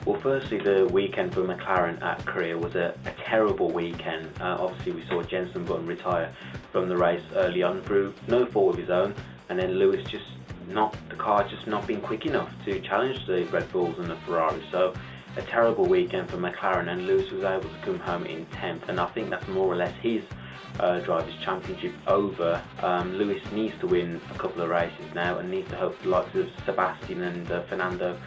Well, firstly, the weekend for McLaren at Korea was a terrible weekend. Obviously, we saw Jenson Button retire from the race early on through no fault of his own, and then Lewis the car just not been quick enough to challenge the Red Bulls and the Ferrari. So a terrible weekend for McLaren, and Lewis was able to come home in 10th, and I think that's more or less his Drivers' Championship over. Lewis needs to win a couple of races now and needs to hope the likes of Sebastian and Fernando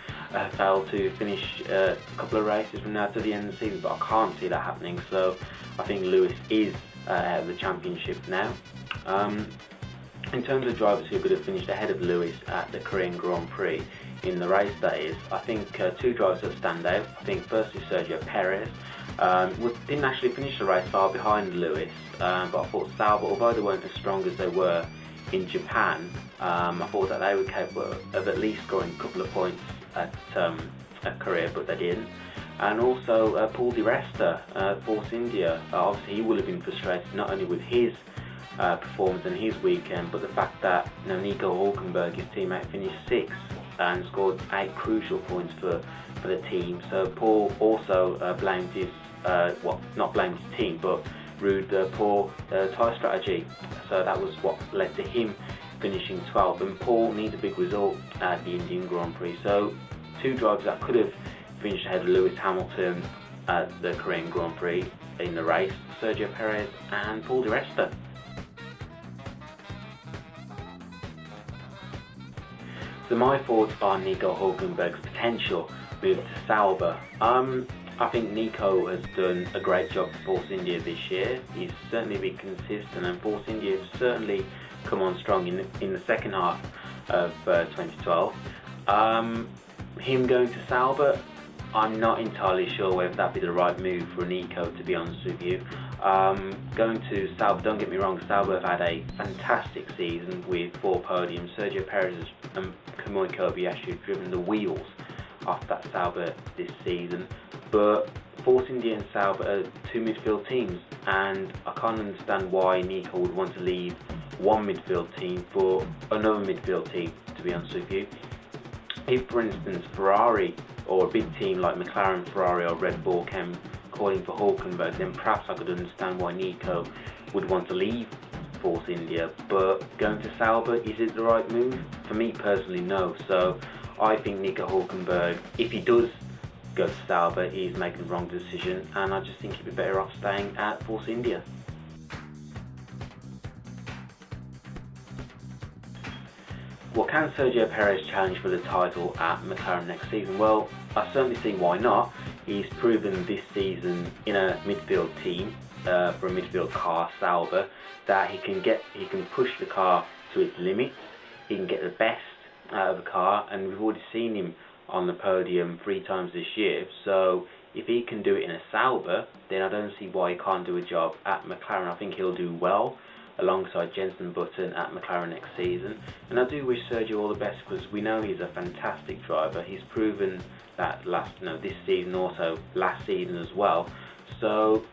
fail to finish a couple of races from now to the end of the season, but I can't see that happening, so I think Lewis is out of the championship now. In terms of drivers who could have finished ahead of Lewis at the Korean Grand Prix in the race, that is, I think two drivers that stand out. I think firstly Sergio Perez didn't actually finish the race far behind Lewis, but I thought Sauber, although they weren't as strong as they were in Japan, I thought that they were capable of at least scoring a couple of points at Korea, but they didn't. And also Paul Di Resta, Force India, obviously he will have been frustrated not only with his performance in his weekend, but the fact that Nico Hulkenburg, his teammate, finished 6th and scored 8 crucial points for the team. So Paul also blamed his, not blamed his team, but rued poor tyre strategy. So that was what led to him finishing 12th. And Paul needs a big result at the Indian Grand Prix. So two drivers that could have finished ahead of Lewis Hamilton at the Korean Grand Prix in the race, Sergio Perez and Paul Di Resta. So my thoughts on Nico Hulkenberg's potential move to Sauber. I think Nico has done a great job for Force India this year. He's certainly been consistent, and Force India has certainly come on strong in the second half of 2012. Him going to Sauber, I'm not entirely sure whether that'd be the right move for Nico, to be honest with you. Going to Sauber, don't get me wrong, Sauber have had a fantastic season with 4 podiums. Sergio Perez and Kamui Kobayashi have driven the wheels off that Sauber this season. But Force India and Sauber are 2 midfield teams, and I can't understand why Nico would want to leave one midfield team for another midfield team, to be honest with you. If, for instance, Ferrari or a big team like McLaren, Ferrari or Red Bull came calling for Hulkenberg, then perhaps I could understand why Nico would want to leave Force India. But going to Sauber, is it the right move? For me personally, no. So I think Nico Hulkenberg, if he does go to Sauber, he's making the wrong decision, and I just think he'd be better off staying at Force India. Well, can Sergio Perez challenge for the title at McLaren next season? Well, I certainly see why not. He's proven this season in a midfield team, for a midfield car, Sauber, that he can push the car to its limits. He can get the best out of the car, and we've already seen him on the podium 3 times this year. So if he can do it in a Sauber, then I don't see why he can't do a job at McLaren. I think he'll do well alongside Jenson Button at McLaren next season, and I do wish Sergio all the best, because we know he's a fantastic driver. He's proven that this season, also last season as well. So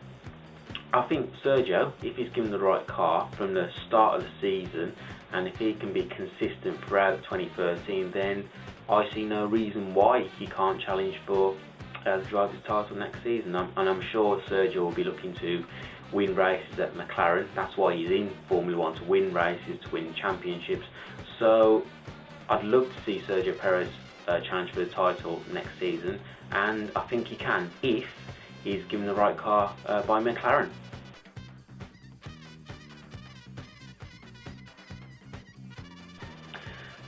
I think Sergio, if he's given the right car from the start of the season, and if he can be consistent throughout 2013, then I see no reason why he can't challenge for the driver's title next season. And I'm sure Sergio will be looking to win races at McLaren. That's why he's in Formula 1, to win races, to win championships. So I'd love to see Sergio Perez challenge for the title next season, and I think he can if he's given the right car by McLaren.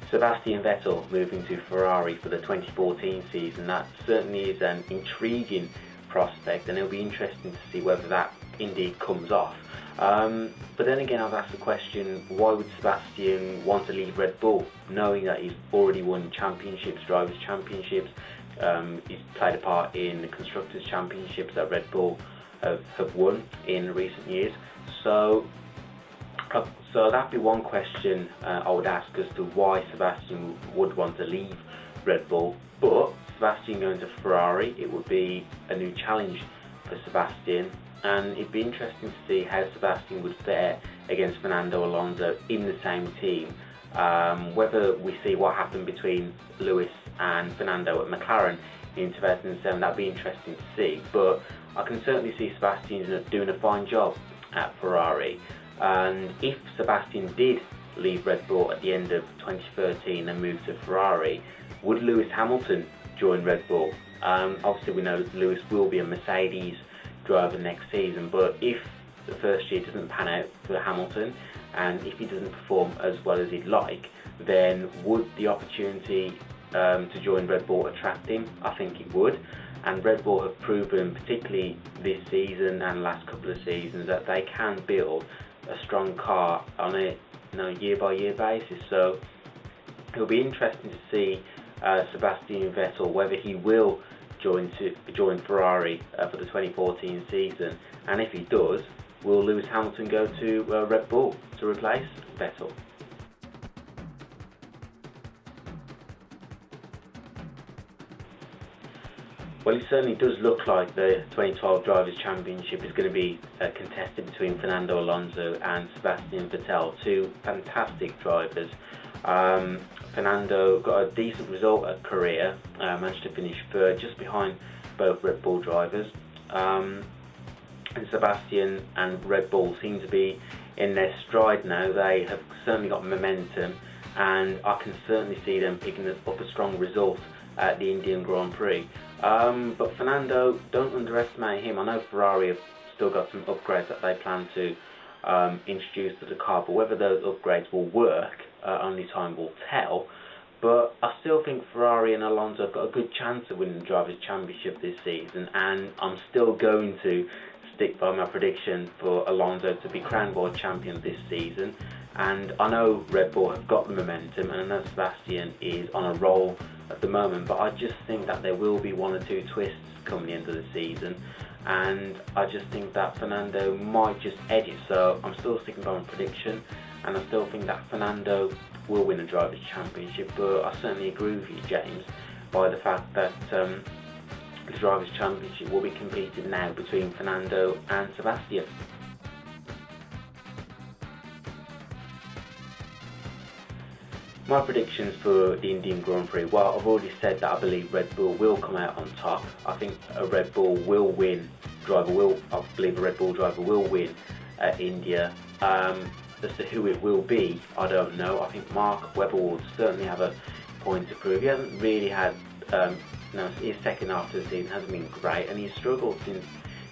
Sebastian Vettel moving to Ferrari for the 2014 season, that certainly is an intriguing prospect, and it'll be interesting to see whether that indeed comes off. But then again, I've asked the question, why would Sebastian want to leave Red Bull, knowing that he's already won championships, drivers' championships, he's played a part in the Constructors' Championships that Red Bull have won in recent years. So that'd be one question I would ask as to why Sebastian would want to leave Red Bull. But Sebastian going to Ferrari, it would be a new challenge for Sebastian, and it'd be interesting to see how Sebastian would fare against Fernando Alonso in the same team. Whether we see what happened between Lewis and Fernando at McLaren in 2007. That'd be interesting to see, but I can certainly see Sebastian doing a fine job at Ferrari. And if Sebastian did leave Red Bull at the end of 2013 and move to Ferrari, would Lewis Hamilton join Red Bull? Obviously we know Lewis will be a Mercedes driver next season, but if the first year doesn't pan out for Hamilton and if he doesn't perform as well as he'd like, then would the opportunity to join Red Bull attract him? I think it would, and Red Bull have proven, particularly this season and last couple of seasons, that they can build a strong car on a year by year basis. So it'll be interesting to see Sebastian Vettel, whether he will join Ferrari for the 2014 season, and if he does, will Lewis Hamilton go to Red Bull to replace Vettel? Well, it certainly does look like the 2012 Drivers' Championship is going to be contested between Fernando Alonso and Sebastian Vettel, two fantastic drivers. Fernando got a decent result at Korea, managed to finish third, just behind both Red Bull drivers. And Sebastian and Red Bull seem to be in their stride now. They have certainly got momentum, and I can certainly see them picking up a strong result at the Indian Grand Prix. But Fernando, don't underestimate him. I know Ferrari have still got some upgrades that they plan to introduce to the car, but whether those upgrades will work, only time will tell. But I still think Ferrari and Alonso have got a good chance of winning the Drivers' Championship this season, and I'm still going to stick by my prediction for Alonso to be crowned world champion this season. And I know Red Bull have got the momentum, and I know Sebastian is on a roll at the moment, but I just think that there will be one or two twists coming the end of the season, and I just think that Fernando might just edge it. So I'm still sticking by my prediction, and I still think that Fernando will win a Drivers' Championship. But I certainly agree with you, James, by the fact that the Drivers' Championship will be competed now between Fernando and Sebastian. My predictions for the Indian Grand Prix, well, I've already said that I believe Red Bull will come out on top. I think a Red Bull will win. I believe a Red Bull driver will win at India. As to who it will be, I don't know. I think Mark Webber will certainly have a point to prove. He hasn't really had, his second half of the season hasn't been great, and he's struggled since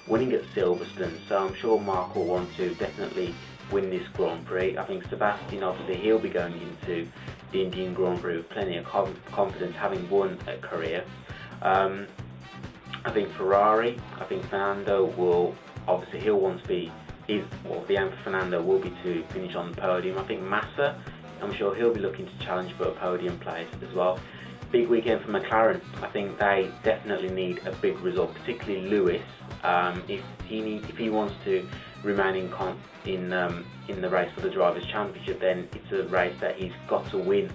winning at Silverstone. So I'm sure Mark will want to definitely win this Grand Prix. I think Sebastian, obviously, he'll be going into the Indian Grand Prix with plenty of confidence, having won at Korea. I think Ferrari, I think Fernando will, obviously he'll want to be, the aim for Fernando will be to finish on the podium. I think Massa, I'm sure he'll be looking to challenge for a podium place as well. Big weekend for McLaren. I think they definitely need a big result, particularly Lewis. If he wants to remain in the race for the Drivers' Championship, then it's a race that he's got to win,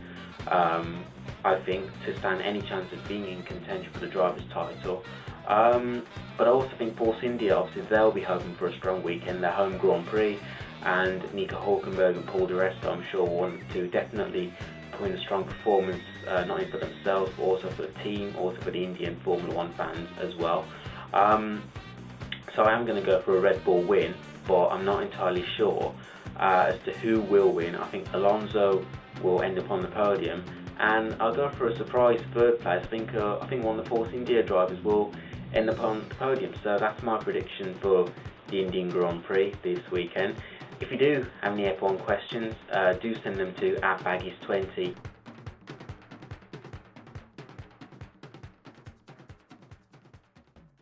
I think, to stand any chance of being in contention for the Drivers' title. But I also think Force India, obviously they'll be hoping for a strong weekend, their home Grand Prix, and Nico Hulkenburg and Paul di Resta, I'm sure, want to definitely put in a strong performance, not only for themselves, but also for the team, also for the Indian Formula One fans as well. So I am going to go for a Red Bull win, but I'm not entirely sure as to who will win. I think Alonso will end up on the podium, and I'll go for a surprise third place. I think one of the Force India drivers will end up on the podium. So that's my prediction for the Indian Grand Prix this weekend. If you do have any F1 questions, do send them to @baggies20.